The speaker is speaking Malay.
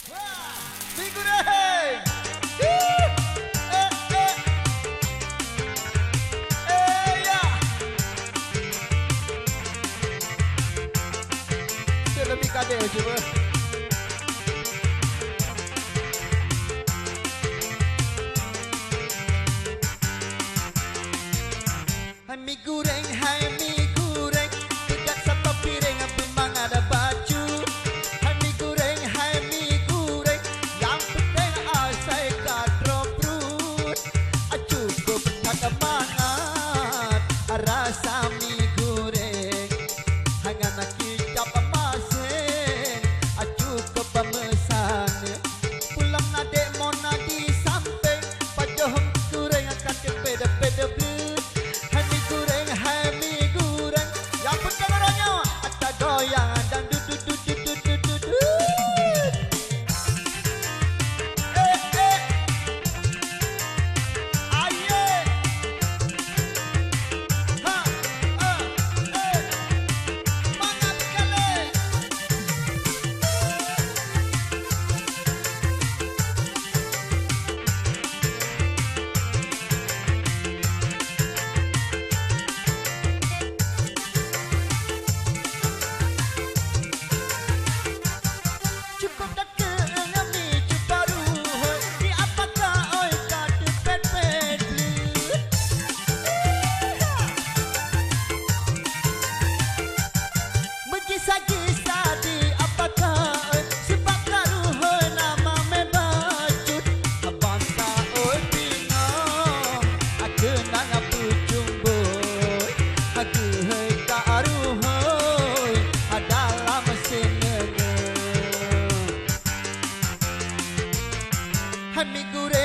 Minggu deh. Ya. Lebih kade coba. Hai mie goreng, hai mie goreng, dekat satu piring memang ada baju. Hai mie goreng, yang penting saya kadro perut. Cukup tak semangat, rasa mie goreng. Hanya nak kicap masin, cukup pemesan. Pulang nadek mau nadi samping, pajoh goreng akan kepeda-peda beli. Yang penting orangnya ada goyang dan duduk. Aye. Ha, semangat sekali. Cukup dah kena mi baru hoi di apakah oi kadu pet blue. Mengisah-kisah di apakah oi sebab baru hoi nama me bacut. Bangsa oi bingung aku nak pucung boy. Aku hei karu hoi dalam mesin. Hai mie goreng.